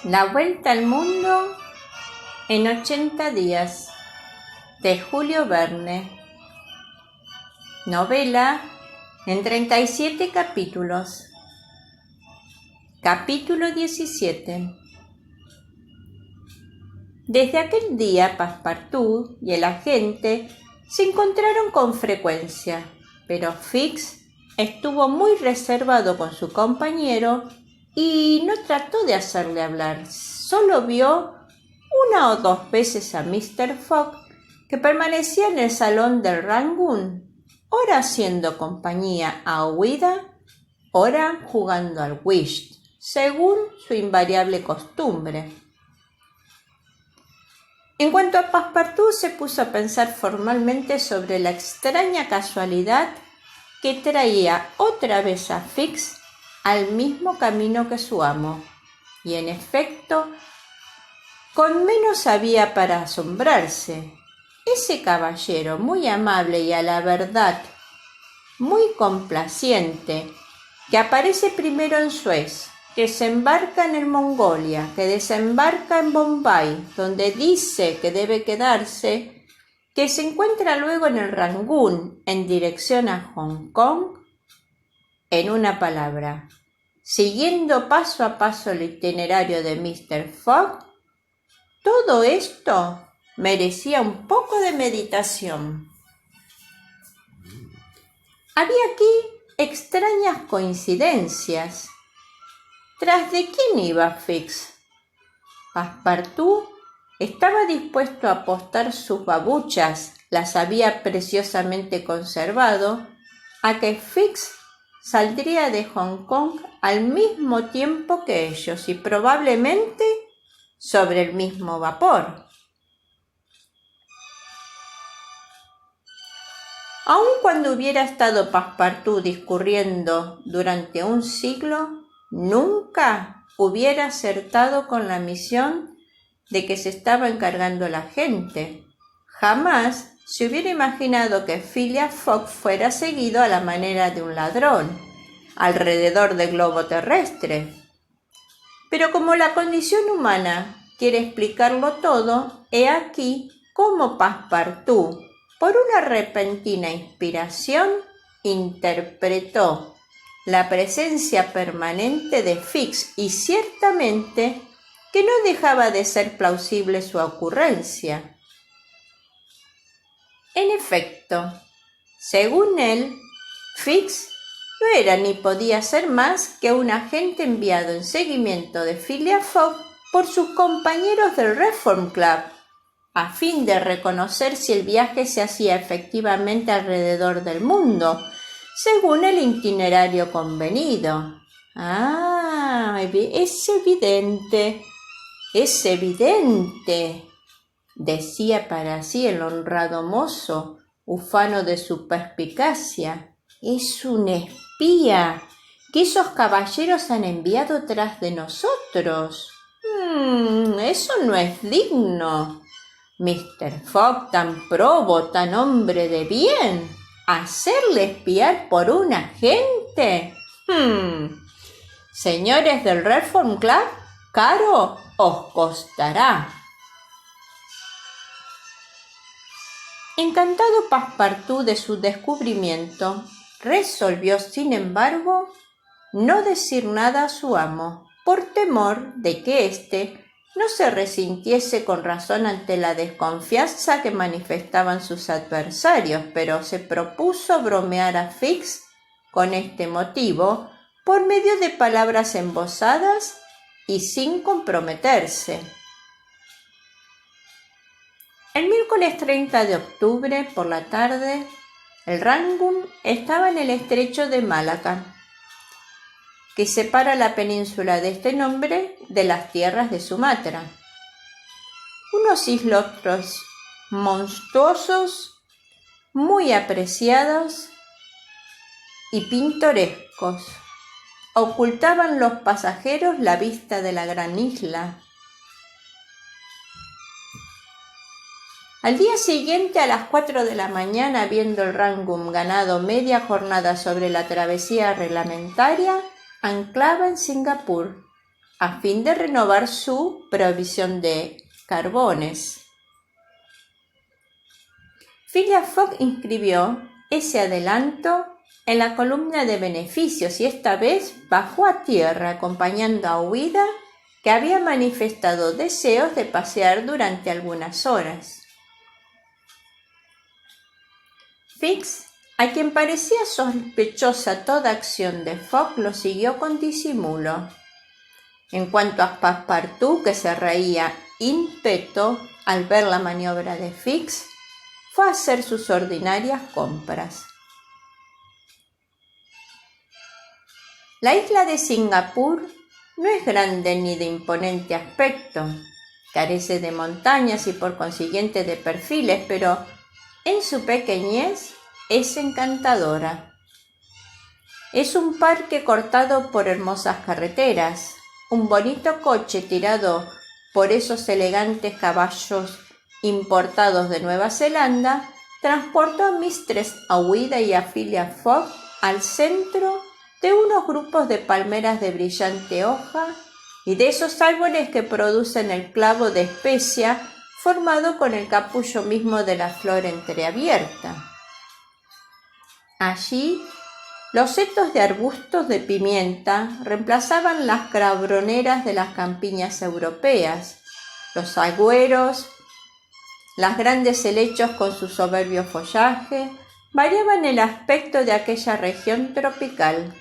La vuelta al mundo en 80 días, de Julio Verne. Novela en 37 capítulos. Capítulo 17. Desde aquel día, Passepartout y el agente se encontraron con frecuencia, pero Fix estuvo muy reservado con su compañero y no trató de hacerle hablar. Solo vio una o dos veces a Mr. Fogg, que permanecía en el salón del Rangoon, ora haciendo compañía a Ouida, ora jugando al whist, según su invariable costumbre. En cuanto a Passepartout, se puso a pensar formalmente sobre la extraña casualidad que traía otra vez a Fix al mismo camino que su amo, y en efecto, con menos había para asombrarse. Ese caballero muy amable y a la verdad muy complaciente, que aparece primero en Suez, que desembarca en el Mongolia, que desembarca en Bombay, donde dice que debe quedarse, que se encuentra luego en el Rangoon en dirección a Hong Kong, en una palabra, siguiendo paso a paso el itinerario de Mr. Fogg, todo esto merecía un poco de meditación. Había aquí extrañas coincidencias. ¿Tras de quién iba Fix? Passepartout estaba dispuesto a apostar sus babuchas, las había preciosamente conservado, a que Fix saldría de Hong Kong al mismo tiempo que ellos y probablemente sobre el mismo vapor. Aun cuando hubiera estado Passepartout discurriendo durante un siglo, nunca hubiera acertado con la misión de que se estaba encargando la gente. Jamás se hubiera imaginado que Phileas Fogg fuera seguido a la manera de un ladrón alrededor del globo terrestre. Pero como la condición humana quiere explicarlo todo, he aquí cómo Passepartout, por una repentina inspiración, interpretó la presencia permanente de Fix, y ciertamente que no dejaba de ser plausible su ocurrencia. En efecto, según él, Fix no era ni podía ser más que un agente enviado en seguimiento de Phileas Fogg por sus compañeros del Reform Club, a fin de reconocer si el viaje se hacía efectivamente alrededor del mundo, según el itinerario convenido. Es evidente, decía para sí el honrado mozo, ufano de su perspicacia. Es un espía que esos caballeros han enviado tras de nosotros. Eso no es digno. Mr. Fogg, tan probo, tan hombre de bien, ¿hacerle espiar por un agente? Señores del Reform Club, caro os costará. Encantado Passepartout de su descubrimiento, resolvió, sin embargo, no decir nada a su amo, por temor de que éste no se resintiese con razón ante la desconfianza que manifestaban sus adversarios, pero se propuso bromear a Fix con este motivo por medio de palabras embozadas y sin comprometerse. El miércoles 30 de octubre, por la tarde, el Rangoon estaba en el estrecho de Malaca, que separa la península de este nombre de las tierras de Sumatra. Unos islotes monstruosos, muy apreciados y pintorescos, ocultaban los pasajeros la vista de la gran isla. Al día siguiente, a las 4 de la mañana, habiendo el Rangoon ganado media jornada sobre la travesía reglamentaria, anclaba en Singapur, a fin de renovar su provisión de carbones. Phileas Fogg inscribió ese adelanto en la columna de beneficios y esta vez bajó a tierra acompañando a Ouida, que había manifestado deseos de pasear durante algunas horas. Fix, a quien parecía sospechosa toda acción de Fogg, lo siguió con disimulo. En cuanto a Passepartout, que se reía in petto al ver la maniobra de Fix, fue a hacer sus ordinarias compras. La isla de Singapur no es grande ni de imponente aspecto, carece de montañas y por consiguiente de perfiles, pero en su pequeñez es encantadora. Es un parque cortado por hermosas carreteras, un bonito coche tirado por esos elegantes caballos importados de Nueva Zelanda, transportó a Mistress Ouida y a Phileas Fogg al centro de unos grupos de palmeras de brillante hoja y de esos árboles que producen el clavo de especia formado con el capullo mismo de la flor entreabierta. Allí, los setos de arbustos de pimienta reemplazaban las cabroneras de las campiñas europeas, los agüeros, las grandes helechos con su soberbio follaje, variaban el aspecto de aquella región tropical.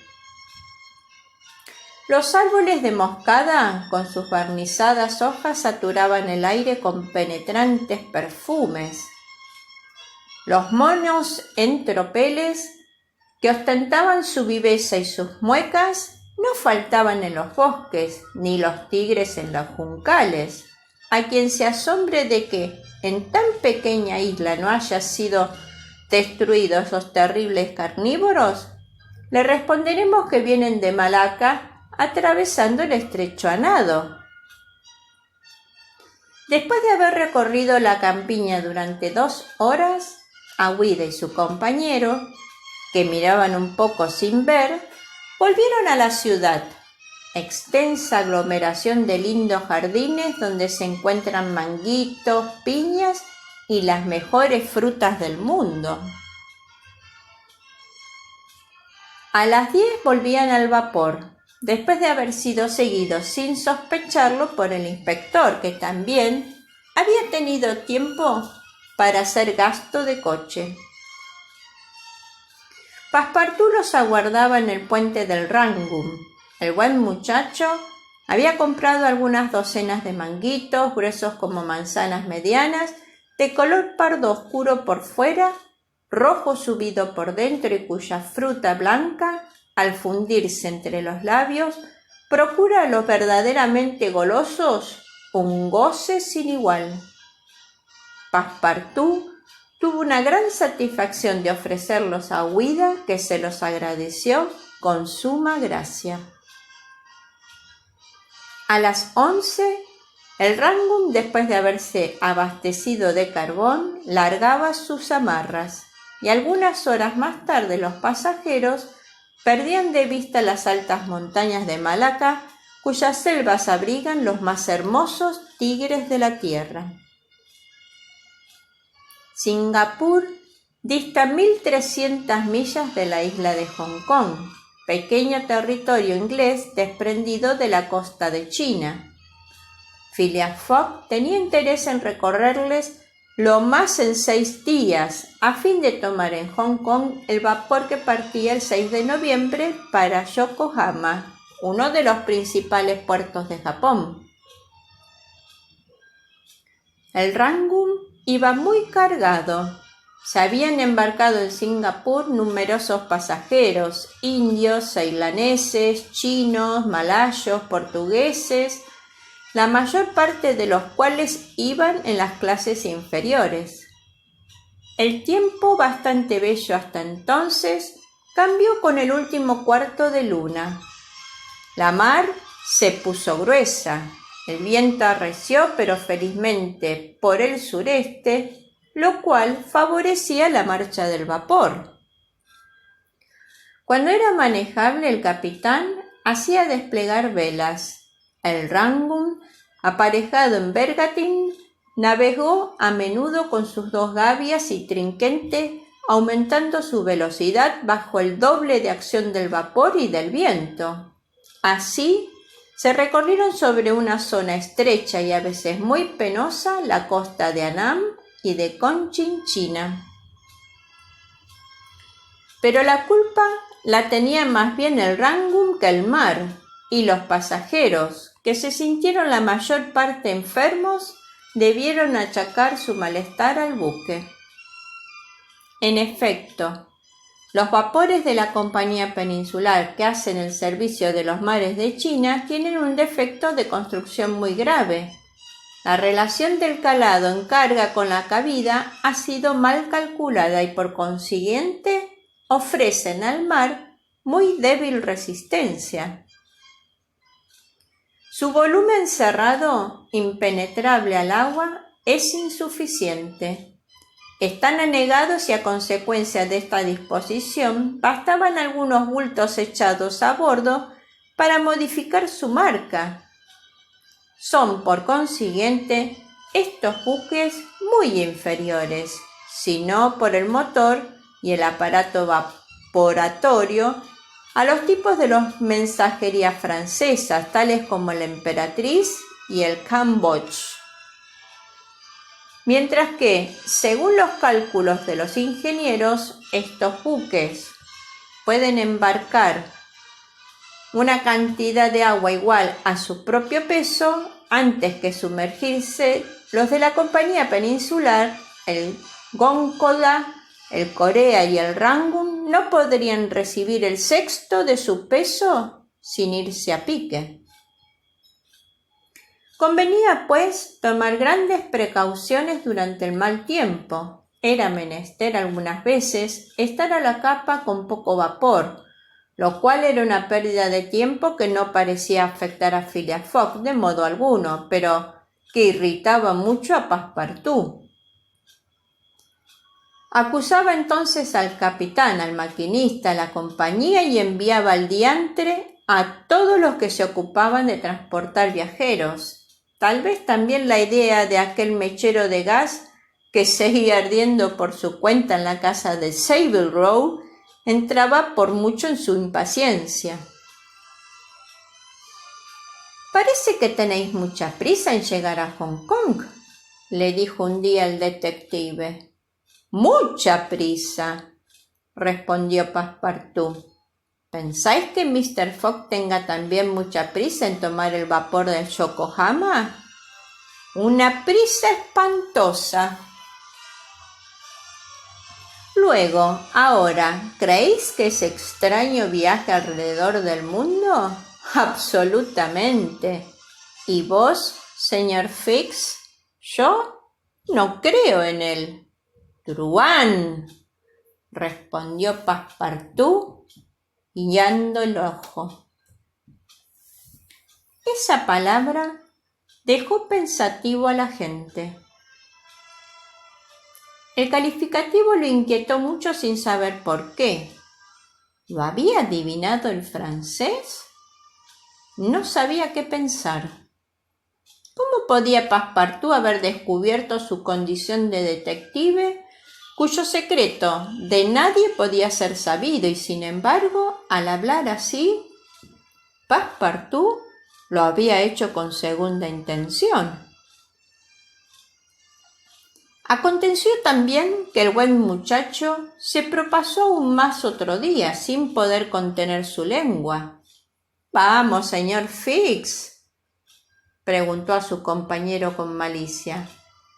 Los árboles de moscada, con sus barnizadas hojas, saturaban el aire con penetrantes perfumes. Los monos en tropeles, que ostentaban su viveza y sus muecas, no faltaban en los bosques, ni los tigres en los juncales. A quien se asombre de que en tan pequeña isla no hayan sido destruidos esos terribles carnívoros, le responderemos que vienen de Malaca atravesando el estrecho a nado. Después de haber recorrido la campiña durante 2 horas, Ouida y su compañero, que miraban un poco sin ver, volvieron a la ciudad, extensa aglomeración de lindos jardines donde se encuentran manguitos, piñas y las mejores frutas del mundo. A las 10 volvían al vapor, después de haber sido seguidos sin sospecharlo por el inspector, que también había tenido tiempo para hacer gasto de coche. Passepartout los aguardaba en el puente del Rangoon. El buen muchacho había comprado algunas docenas de manguitos, gruesos como manzanas medianas, de color pardo oscuro por fuera, rojo subido por dentro y cuya fruta blanca, al fundirse entre los labios, procura a los verdaderamente golosos un goce sin igual. Passepartout tuvo una gran satisfacción de ofrecerlos a Ouida, que se los agradeció con suma gracia. A las 11, el Rangoon, después de haberse abastecido de carbón, largaba sus amarras, y algunas horas más tarde los pasajeros perdían de vista las altas montañas de Malaca, cuyas selvas abrigan los más hermosos tigres de la tierra. Singapur dista 1.300 millas de la isla de Hong Kong, pequeño territorio inglés desprendido de la costa de China. Phileas Fogg tenía interés en recorrerles lo más en 6 días, a fin de tomar en Hong Kong el vapor que partía el 6 de noviembre para Yokohama, uno de los principales puertos de Japón. El Rangoon iba muy cargado. Se habían embarcado en Singapur numerosos pasajeros, indios, ceilaneses, chinos, malayos, portugueses, la mayor parte de los cuales iban en las clases inferiores. El tiempo, bastante bello hasta entonces, cambió con el último cuarto de luna. La mar se puso gruesa, el viento arreció, pero felizmente por el sureste, lo cual favorecía la marcha del vapor. Cuando era manejable, el capitán hacía desplegar velas, El Rangoon, aparejado en bergantín, navegó a menudo con sus 2 gavias y trinquete, aumentando su velocidad bajo el doble de acción del vapor y del viento. Así, se recorrieron sobre una zona estrecha y a veces muy penosa la costa de Annam y de Cochinchina. Pero la culpa la tenía más bien el Rangoon que el mar, y los pasajeros, que se sintieron la mayor parte enfermos, debieron achacar su malestar al buque. En efecto, los vapores de la Compañía Peninsular que hacen el servicio de los mares de China tienen un defecto de construcción muy grave. La relación del calado en carga con la cabida ha sido mal calculada y por consiguiente ofrecen al mar muy débil resistencia. Su volumen cerrado, impenetrable al agua, es insuficiente. Están anegados y a consecuencia de esta disposición bastaban algunos bultos echados a bordo para modificar su marca. Son, por consiguiente, estos buques muy inferiores, si no por el motor y el aparato vaporatorio, a los tipos de las mensajerías francesas, tales como la Emperatriz y el Cambodge. Mientras que, según los cálculos de los ingenieros, estos buques pueden embarcar una cantidad de agua igual a su propio peso antes que sumergirse. Los de la Compañía Peninsular, el Goncola, el Corea y el Rangoon, no podrían recibir el sexto de su peso sin irse a pique. Convenía, pues, tomar grandes precauciones durante el mal tiempo. Era menester algunas veces estar a la capa con poco vapor, lo cual era una pérdida de tiempo que no parecía afectar a Phileas Fogg de modo alguno, pero que irritaba mucho a Passepartout. Acusaba entonces al capitán, al maquinista, a la compañía y enviaba al diantre a todos los que se ocupaban de transportar viajeros. Tal vez también la idea de aquel mechero de gas que seguía ardiendo por su cuenta en la casa de Savile Row entraba por mucho en su impaciencia. «Parece que tenéis mucha prisa en llegar a Hong Kong», le dijo un día el detective. «Mucha prisa», respondió Passepartout. «¿Pensáis que Mr. Fogg tenga también mucha prisa en tomar el vapor del Yokohama? Una prisa espantosa. Luego, ahora, ¿creéis que ese extraño viaje alrededor del mundo? Absolutamente. ¿Y vos, señor Fix? Yo no creo en él». «Truán», respondió Passepartout, guiñando el ojo. Esa palabra dejó pensativo a la gente. El calificativo lo inquietó mucho sin saber por qué. ¿Lo había adivinado el francés? No sabía qué pensar. ¿Cómo podía Passepartout haber descubierto su condición de detective, cuyo secreto de nadie podía ser sabido, y sin embargo, al hablar así, Passepartout lo había hecho con segunda intención? Aconteció también que el buen muchacho se propasó aún más otro día, sin poder contener su lengua. «Vamos, señor Fix», preguntó a su compañero con malicia,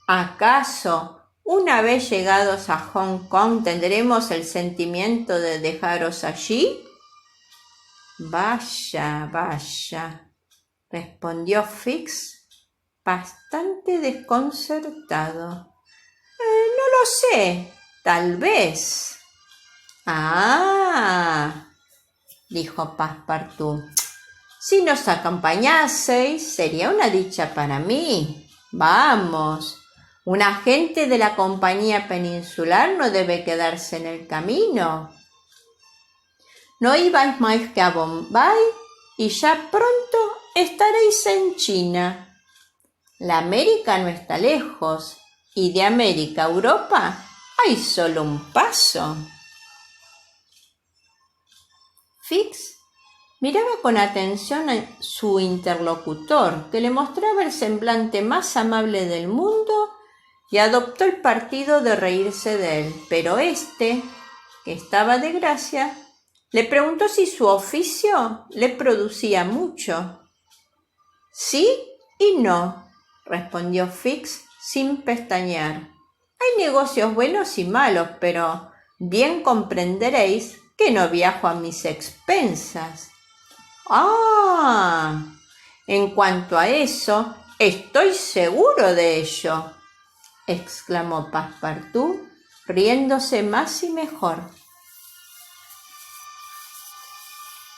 «¿acaso, una vez llegados a Hong Kong, tendremos el sentimiento de dejaros allí?» «Vaya, vaya», respondió Fix, bastante desconcertado. «No lo sé, tal vez». «Ah», dijo Passepartout, «si nos acompañaseis, sería una dicha para mí. Vamos, un agente de la Compañía Peninsular no debe quedarse en el camino. No ibais más que a Bombay y ya pronto estaréis en China. La América no está lejos, y de América a Europa hay solo un paso. Fix miraba con atención a su interlocutor, que le mostraba el semblante más amable del mundo y adoptó el partido de reírse de él. Pero éste, que estaba de gracia, le preguntó si su oficio le producía mucho. Sí y no, respondió Fix sin pestañear. Hay negocios buenos y malos, pero bien comprenderéis que no viajo a mis expensas. Ah, en cuanto a eso, estoy seguro de ello, exclamó Passepartout, riéndose más y mejor.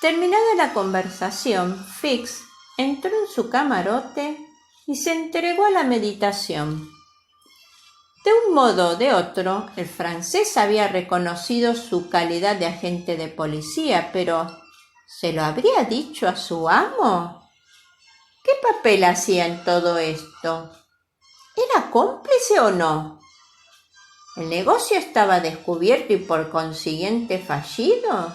Terminada la conversación, Fix entró en su camarote y se entregó a la meditación. De un modo o de otro, el francés había reconocido su calidad de agente de policía, pero ¿se lo habría dicho a su amo? ¿Qué papel hacía en todo esto? ¿Era cómplice o no? ¿El negocio estaba descubierto y por consiguiente fallido?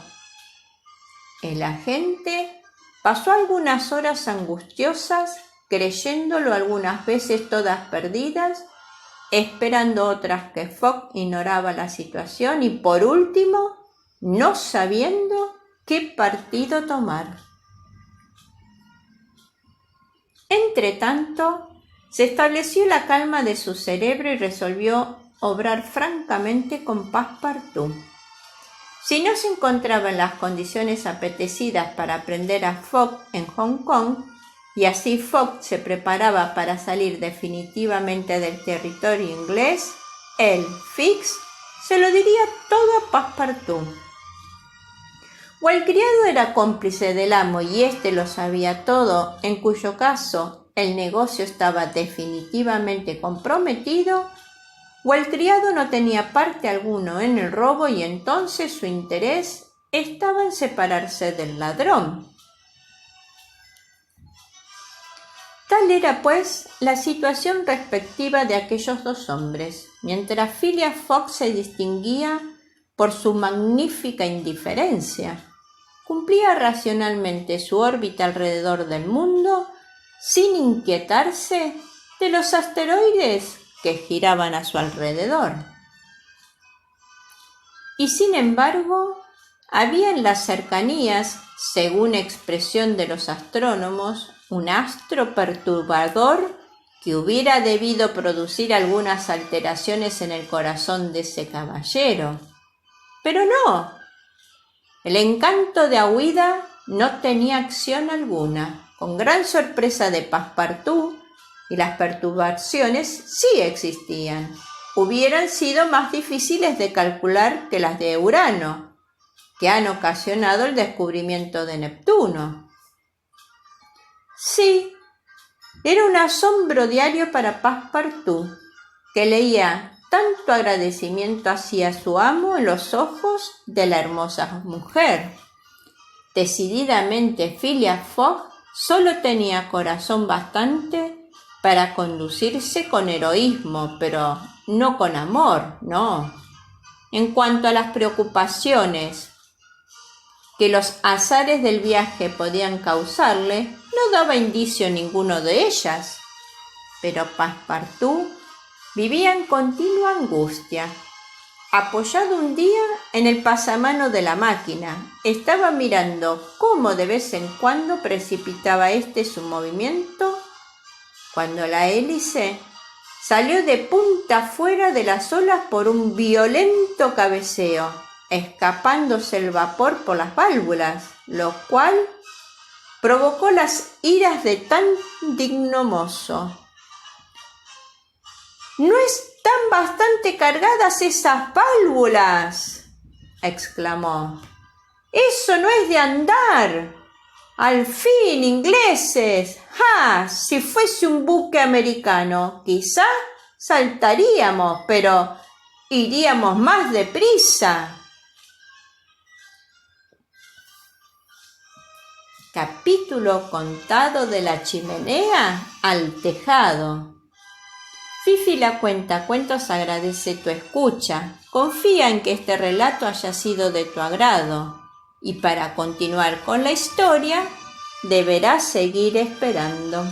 El agente pasó algunas horas angustiosas, creyéndolo algunas veces todas perdidas, esperando otras que Fogg ignoraba la situación y, por último, no sabiendo qué partido tomar. Entretanto, se estableció la calma de su cerebro y resolvió obrar francamente con Passepartout. Si no se encontraba en las condiciones apetecidas para prender a Fogg en Hong Kong, y así Fogg se preparaba para salir definitivamente del territorio inglés, él, Fix, se lo diría todo a Passepartout. O el criado era cómplice del amo y éste lo sabía todo, en cuyo caso el negocio estaba definitivamente comprometido, o el criado no tenía parte alguno en el robo y entonces su interés estaba en separarse del ladrón. Tal era, pues, la situación respectiva de aquellos dos hombres, mientras Phileas Fogg se distinguía por su magnífica indiferencia. Cumplía racionalmente su órbita alrededor del mundo sin inquietarse de los asteroides que giraban a su alrededor. Y sin embargo, había en las cercanías, según expresión de los astrónomos, un astro perturbador que hubiera debido producir algunas alteraciones en el corazón de ese caballero. Pero no, el encanto de Aouida no tenía acción alguna. Con gran sorpresa de Passepartout, y las perturbaciones sí existían. Hubieran sido más difíciles de calcular que las de Urano, que han ocasionado el descubrimiento de Neptuno. Sí, era un asombro diario para Passepartout, que leía tanto agradecimiento hacia su amo en los ojos de la hermosa mujer. Decididamente Phileas Fogg solo tenía corazón bastante para conducirse con heroísmo, pero no con amor, no. En cuanto a las preocupaciones que los azares del viaje podían causarle, no daba indicio ninguno de ellas. Pero Passepartout vivía en continua angustia. Apoyado un día en el pasamano de la máquina, estaba mirando cómo de vez en cuando precipitaba su movimiento, cuando la hélice salió de punta fuera de las olas por un violento cabeceo, escapándose el vapor por las válvulas, lo cual provocó las iras de tan digno mozo. «¿No están bastante cargadas esas válvulas?», exclamó. «Eso no es de andar. Al fin, ingleses. ¡Ja! Si fuese un buque americano, quizá saltaríamos, pero iríamos más deprisa». Capítulo contado de la chimenea al tejado. Fifi la cuentacuentos agradece tu escucha. Confía en que este relato haya sido de tu agrado. Y para continuar con la historia, deberás seguir esperando.